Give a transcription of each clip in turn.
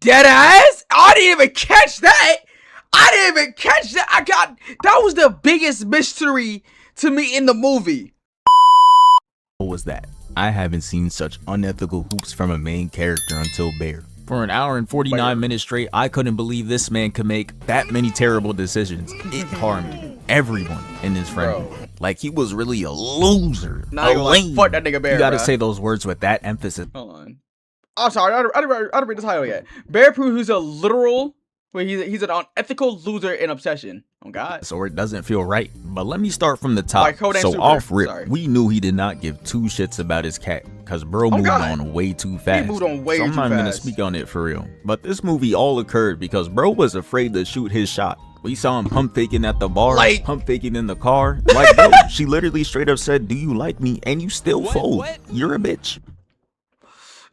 Dead ass? I didn't even catch that. That was the biggest mystery to me in the movie. What was that? I haven't seen such unethical hoops from a main character until Bear. For an hour and 49 minutes straight, I couldn't believe this man could make that many terrible decisions. It harmed everyone in his friend group. Like, he was really a loser. Not a lame. Fuck that nigga Bear. You gotta bro. say those words with that emphasis. Hold on. I'm sorry, I didn't read the title yet. Bear proves he's a literal, well, he's an unethical loser and obsession. Oh God. So it doesn't feel right. But let me start from the top. Like Codename Super. Off rip, Sorry. we knew he did not give two shits about his cat, cause bro moved on way too fast. He moved on way so I'm too not even gonna fast. speak on it for real. But this movie all occurred because bro was afraid to shoot his shot. We saw him pump faking at the bar, pump faking in the car. Like, bro, she literally straight up said, "Do you like me?" And you still fold. You're a bitch.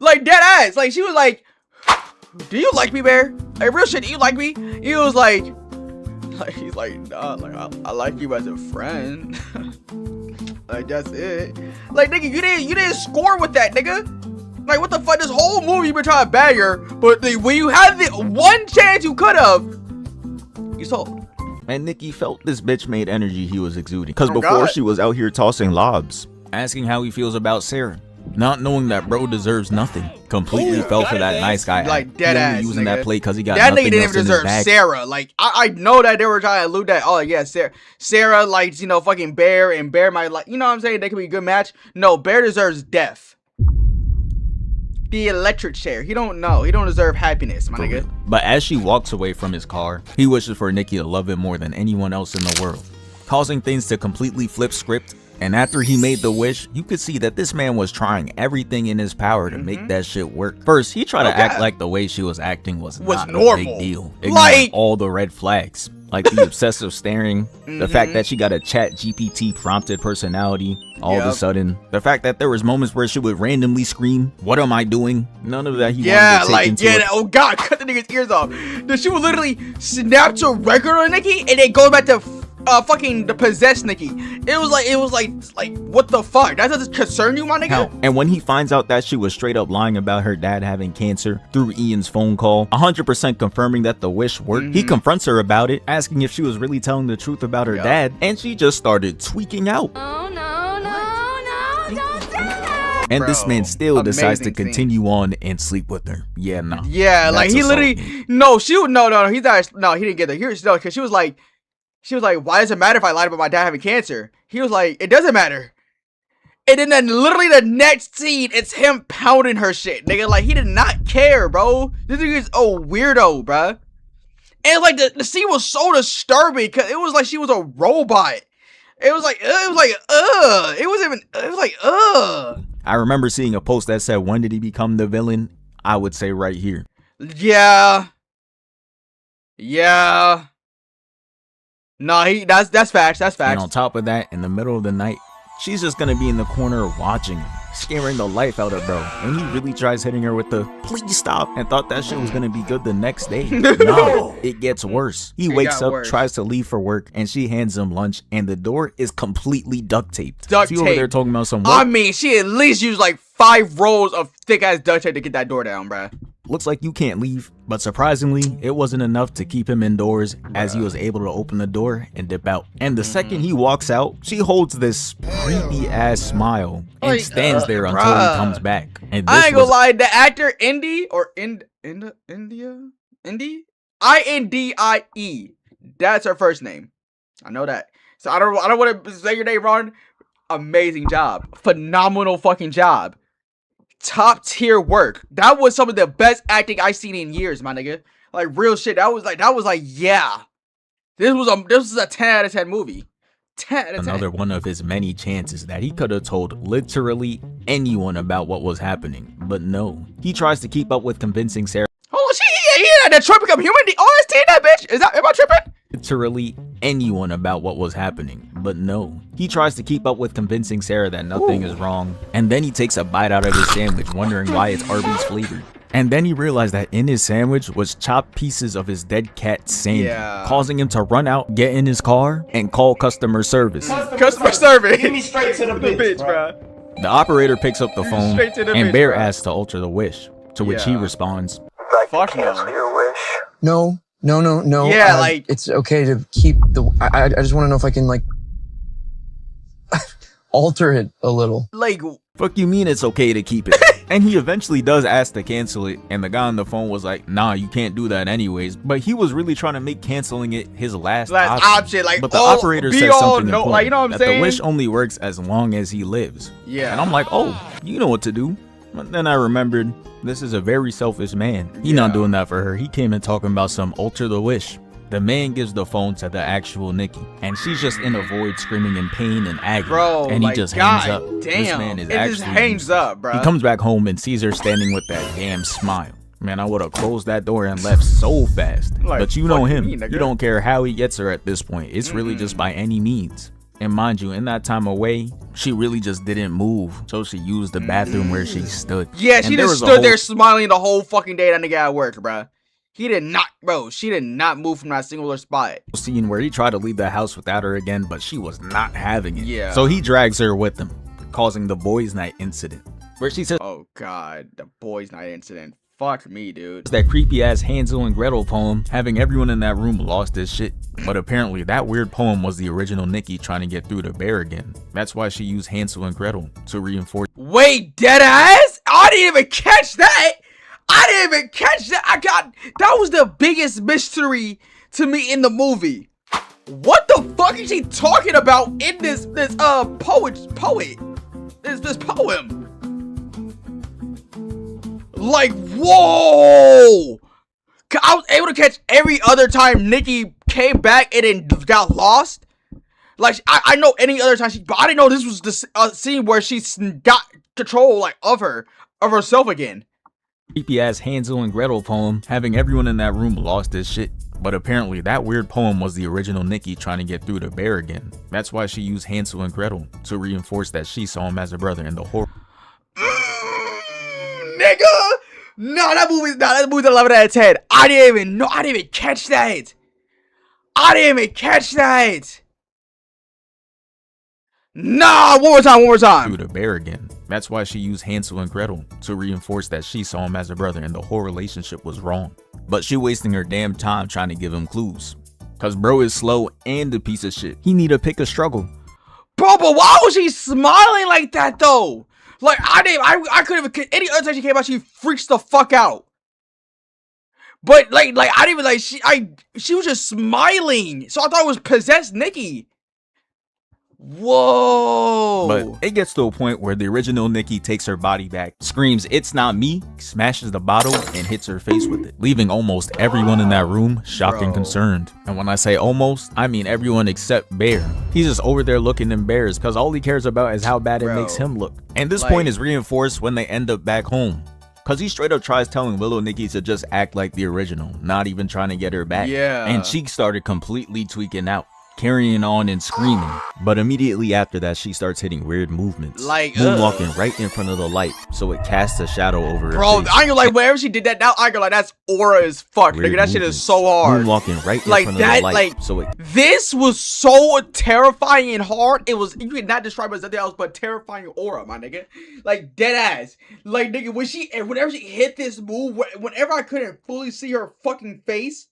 Like, dead ass. Like, she was like, "Do you like me, Bear? Like, real shit, do you like me?" He was like he's like, "Nah, like, I like you as a friend." Like, that's it. Like, nigga, you didn't score with that, nigga. Like, what the fuck? This whole movie you been trying to bag her, but when you had the one chance you could have, you sold. And Nikki felt this bitch made energy he was exuding. Cause before she was out here tossing lobs, asking how he feels about Sarah. Not knowing that bro deserves nothing. Completely fell for that nice guy. Like, dead ass, using nigga. that play cause he got that nothing nigga didn't else even in his deserve bag. Sarah. Like, I know that they were trying to allude that, oh yeah, Sarah likes, you know, fucking Bear, and Bear might like, you know what I'm saying, they could be a good match. No, Bear deserves death. The electric chair. He don't know. He don't deserve happiness, my nigga. But as she walks away from his car, he wishes for Nikki to love him more than anyone else in the world, causing things to completely flip script. And after he made the wish, you could see that this man was trying everything in his power to make that shit work. First, he tried to act like the way she was acting was not normal. a big deal. Ignoring all the red flags, like the obsessive staring, the fact that she got a chat GPT prompted personality all of a sudden, the fact that there was moments where she would randomly scream, "What am I doing?" None of that he wanted to take into it. Oh God, cut the nigga's ears off. Then she would literally snap to regular Nikki and then go back to fucking the possessed Nikki. It was like what the fuck? That doesn't concern you, my nigga? Hell, and when he finds out that she was straight up lying about her dad having cancer through Ian's phone call, 100% confirming that the wish worked, he confronts her about it, asking if she was really telling the truth about her dad, and she just started tweaking out. Oh no, don't do that! And this man still decides to continue on and sleep with her. Yeah, no. Yeah, like he literally, he didn't get there. Here's no, because she was like, why does it matter if I lied about my dad having cancer? He was like, it doesn't matter. And then literally the next scene, it's him pounding her shit, nigga. Like, he did not care, bro. This nigga is a weirdo, bro. And like the scene was so disturbing because it was like she was a robot. It was like, I remember seeing a post that said, when did he become the villain? I would say right here. Yeah. No, that's facts. That's facts. And on top of that, in the middle of the night, she's just gonna be in the corner watching him, scaring the life out of bro. And he really tries hitting her with the "please stop," and thought that shit was gonna be good the next day. No, it gets worse. He wakes up, tries to leave for work, and she hands him lunch, and the door is completely duct taped. Duct tape. Over there talking about some. I mean, she at least used like 5 rolls of thick ass duct tape to get that door down, bruh. Looks like you can't leave, but surprisingly, it wasn't enough to keep him indoors, as he was able to open the door and dip out. And the second he walks out, she holds this creepy ass smile and stands there until he comes back. And I ain't gonna lie, the actor Indy or Indie, I-N-D-I-E, that's her first name. I know that. So I don't want to say your name wrong. Amazing job, phenomenal fucking job. Top tier work. That was some of the best acting I've seen in years, my nigga. Like, real shit. That was like, yeah. This was a 10 out of 10 movie. 10 out of 10. Another one of his many chances that he could have told literally anyone about what was happening. But no. He tries to keep up with convincing Sarah. Oh, he had Detroit Become Human. OST that bitch. Am I tripping? Literally anyone about what was happening, but no. He tries to keep up with convincing Sarah that nothing is wrong, and then he takes a bite out of his sandwich, wondering why it's Arby's flavored. And then he realized that in his sandwich was chopped pieces of his dead cat Sandy, causing him to run out, get in his car, and call customer service. Customer service. Give me straight to the bitch, bro. The operator picks up the phone, and Bear asks to alter the wish, to which he responds, like Fuck to cancel no. your wish? No. Yeah, like- it's okay to keep the. I just want to know if I can like alter it a little. Like, Fuck you mean it's okay to keep it? And he eventually does ask to cancel it, and the guy on the phone was like, nah, you can't do that anyways. But he was really trying to make canceling it his last option, like, but the all- operator be said all something no- important, like, you know what I'm that saying? the wish only works as long as he lives. Yeah. And I'm like, oh, you know what to do. But then I remembered, this is a very selfish man. He not doing that for her. He came in talking about some alter the wish. The man gives the phone to the actual Nikki, and she's just in a void screaming in pain and agony. bro, and he like, just God hangs up. Damn, This man is it actually just hangs useless. up, bro. He comes back home and sees her standing with that damn smile. Man, I would have closed that door and left so fast. Like, But you know fuck him. me, nigga. You don't care how he gets her at this point. It's really just by any means. And mind you, in that time away, she really just didn't move. So she used the bathroom where she stood. Yeah, And she there just was a stood whole there smiling the whole fucking day that nigga at work, bruh. He did not, bro. She did not move from that singular spot. scene where he tried to leave the house without her again, but she was not having it. Yeah. So he drags her with him, causing the boys' night incident, where she says Oh god, the boys' night incident. Fuck me, dude. that creepy ass Hansel and Gretel poem, having everyone in that room lost his shit. But apparently that weird poem was the original Nikki trying to get through to Bear again. That's why she used Hansel and Gretel to reinforce. Wait, dead ass? I didn't even catch that. I didn't even catch that. That was the biggest mystery to me in the movie. What the fuck is she talking about in this poet? This poem? Like, whoa! I was able to catch every other time Nikki came back and then got lost. Like, I know any other time but I didn't know this was the scene where she got control, like, of herself again. Creepy ass Hansel and Gretel poem, having everyone in that room lost his shit. But apparently that weird poem was the original Nikki trying to get through to Bear again. That's why she used Hansel and Gretel to reinforce that she saw him as a brother in the horror. Nigga! No, that movie's 11 out of 10. I didn't even catch that. I didn't even catch that. Nah, one more time. Through to Bear again. That's why she used Hansel and Gretel to reinforce that she saw him as a brother and the whole relationship was wrong. But she wasting her damn time trying to give him clues. Cause bro is slow and a piece of shit. He need to pick a struggle. Bro, but why was she smiling like that though? Like I couldn't even, any other time she came out, she freaks the fuck out. But like I didn't even like she was just smiling. So I thought it was possessed Nikki. Whoa. But it gets to a point where the original Nikki takes her body back, screams, "It's not me," smashes the bottle and hits her face with it, leaving almost everyone in that room shocked and concerned. And when I say almost, I mean everyone except Bear. He's just over there looking embarrassed because all he cares about is how bad it makes him look. And this point is reinforced when they end up back home. Cause he straight up tries telling Willow Nikki to just act like the original, not even trying to get her back. Yeah. And she started completely tweaking out, carrying on and screaming. But immediately after that, she starts hitting weird movements, like moonwalking right in front of the light, so it casts a shadow over her bro, face. I ain't like whenever she did that. Now I go like that's aura as fuck, Weird nigga. That shit movements, is so hard. moonwalking right in Like front that, of the light, like so it this was so terrifying and hard. It was, you could not describe it as anything else but terrifying aura, my nigga. Like dead ass. Like nigga, whenever she hit this move, whenever I couldn't fully see her fucking face,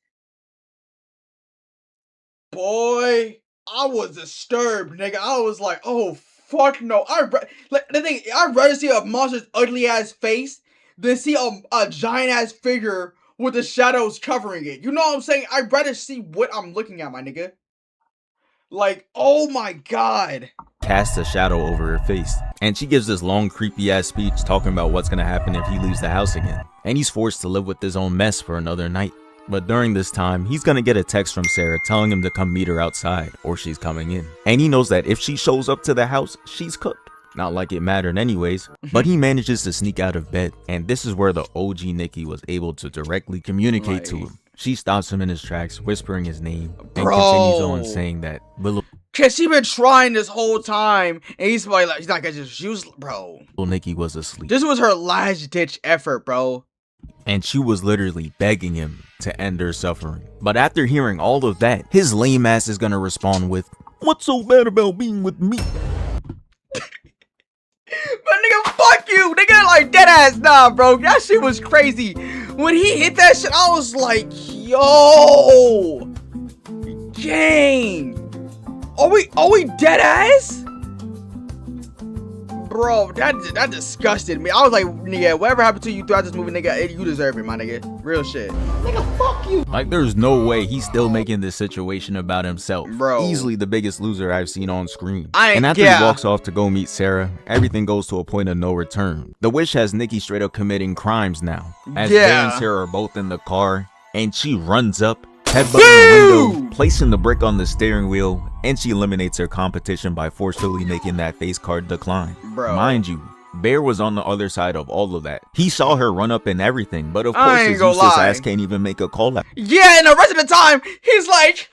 boy, I was disturbed, nigga. I was like, oh fuck no. I'd rather see a monster's ugly ass face than see a giant ass figure with the shadows covering it. You know what I'm saying? I'd rather see what I'm looking at, my nigga. Like, oh my god. casts a shadow over her face. And she gives this long creepy ass speech talking about what's gonna happen if he leaves the house again. And he's forced to live with his own mess for another night. But during this time, he's gonna get a text from Sarah telling him to come meet her outside or she's coming in. And he knows that if she shows up to the house, she's cooked. Not like it mattered anyways, but he manages to sneak out of bed. And this is where the OG Nikki was able to directly communicate to him. She stops him in his tracks, whispering his name, and continues on saying that Willow Cause she been trying this whole time, and he's like, he's not gonna just use, bro. Nikki was asleep. This was her last ditch effort, bro. And she was literally begging him to end her suffering. But after hearing all of that, his lame ass is gonna respond with, "What's so bad about being with me?" But nigga, fuck you, nigga, like dead ass, nah, bro. That shit was crazy. When he hit that shit, I was like, yo, gang, are we dead ass? Bro, that disgusted me. I was like, nigga, whatever happened to you throughout this movie, nigga, you deserve it, my nigga. Real shit. Like, there's no way he's still making this situation about himself. Bro. Easily the biggest loser I've seen on screen. I ain't- And after yeah. he walks off to go meet Sarah, everything goes to a point of no return. The Wish has Nikki straight up committing crimes now. As Bear and Yeah. Sarah are both in the car, and she runs up, headbutting the Boo! window, placing the brick on the steering wheel, and she eliminates her competition by forcefully making that face card decline. Bro. Mind you, Bear was on the other side of all of that. He saw her run up and everything, but of I course ain't his gonna useless lie. ass can't even make a call out. Yeah, and the rest of the time, he's like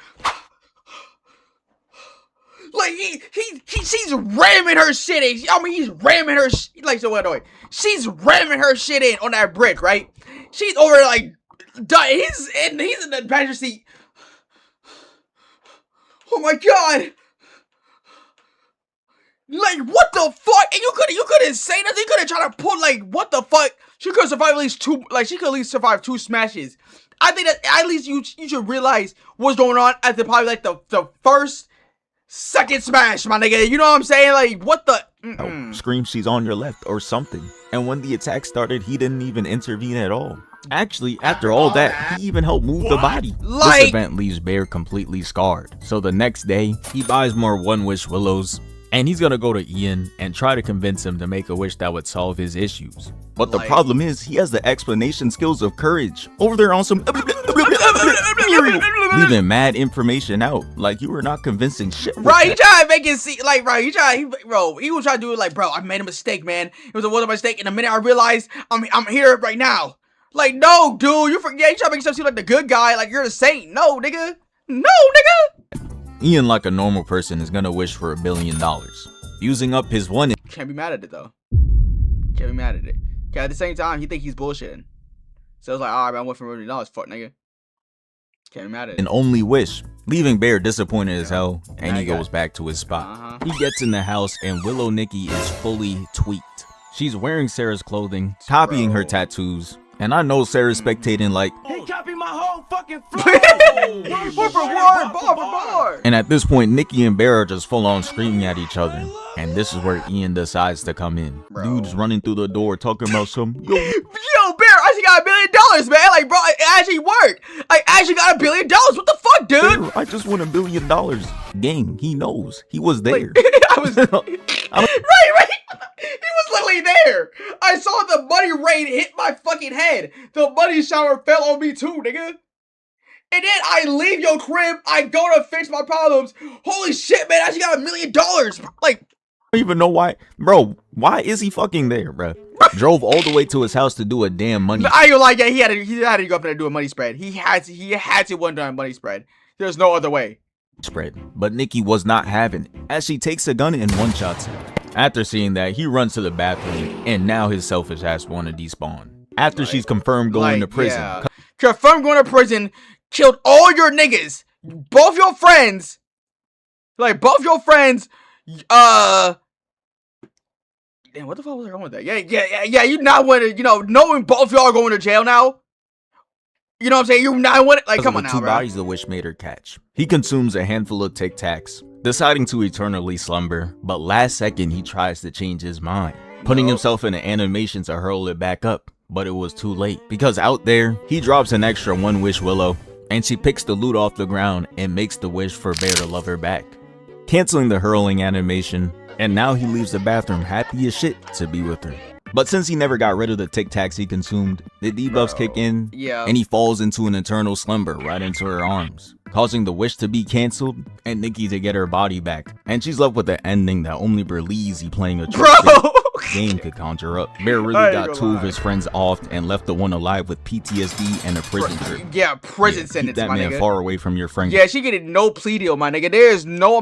she's ramming her shit in. I mean, he's ramming her like, so what? Wait, she's ramming her shit in on that brick, right? She's over there like, he's in the passenger seat. Oh my god! Like, what the fuck? And you couldn't say nothing. You couldn't try to pull, like, what the fuck? She could survive at least two. Like, she could at least survive 2 smashes. I think that at least you should realize what's going on at the probably like the first, second smash, my nigga. You know what I'm saying? Like, what the? Screams she's on your left or something. And when the attack started, he didn't even intervene at all. Actually, after all that, he even helped move the body. Like- This event leaves Bear completely scarred. So the next day, he buys more One Wish Willows, and he's gonna go to Ian and try to convince him to make a wish that would solve his issues. But the Like- problem is, he has the explanation skills of Courage over there on some leaving mad information out. Like, you were not convincing shit. with Right, he that. tried to make it seem like, bro, he was trying to do it like, bro, I made a mistake, man. It was a mistake, and the minute I realized I'm here right now. Like, no, dude, you trying to make yourself seem like the good guy, like you're the saint. No, nigga. No, nigga. Ian, like a normal person, is gonna wish for $1 billion, using up his one Can't be mad at it, though. Can't be mad at it. Okay, at the same time, he think he's bullshitting. So it's like, alright, man, I went for $1 million, fuck, nigga. Can't be mad at it. and only wish, leaving Bear disappointed as hell, and Now he you got- goes back to his spot. Uh-huh. He gets in the house, and Willow Nikki is fully tweaked. She's wearing Sarah's clothing, copying her tattoos, and I know Sarah's spectating like, He copied my whole fucking Word for word, bar for bar. and at this point, Nikki and Bear are just full on screaming at each other. And this is where Ian decides to come in. Bro. Dude's running through the door talking about some, yo, Yo, Bear, I actually got $1 billion, man. Like, bro, it actually worked. I actually got $1 billion. What the fuck, dude? Bear, I just won $1 billion. Gang, he knows. He was there. I was right. He was literally there. I saw the money rain hit my fucking head. The money shower fell on me too, nigga. And then I leave your crib. I go to fix my problems. Holy shit, man! I actually got $1 million. Like, I don't even know why. Bro, why is he fucking there, bro? Drove all the way to his house to do a damn money I ain't gonna lie, yeah, he had to go up there and do a money spread. He had to one time money spread. There's no other way. spread. But Nikki was not having it, as she takes a gun and one-shots him. After seeing that, he runs to the bathroom, and now his selfish ass wanna despawn. After she's confirmed going to prison. Yeah. Confirmed going to prison. Killed all your niggas. Both your friends. Like, both your friends. Damn, what the fuck was I going with that? Yeah. You not want to, knowing both y'all are going to jail now. You know what I'm saying? You not want it. Like, Because come of on the now, two bro. bodies the Wish made her catch. He consumes a handful of Tic Tacs, deciding to eternally slumber, but last second he tries to change his mind, putting himself in an animation to hurl it back up, but it was too late, because out there, he drops an extra One Wish Willow, and she picks the loot off the ground and makes the wish for Bear to love her back, canceling the hurling animation, and now he leaves the bathroom happy as shit to be with her. But since he never got rid of the Tic Tacs he consumed, the debuffs kick in, Yeah. and he falls into an eternal slumber right into her arms, causing the wish to be cancelled and Nikki to get her body back. And she's left with the ending that only Berleezy playing a trick Bro. game could conjure up. Bear really I ain't got gonna 2 of lie. his friends off and left the one alive with PTSD and a prison trip. Yeah, prison Keep sentence, that my man nigga. far away from your friend. Yeah, she getting no plea deal, my nigga. There is no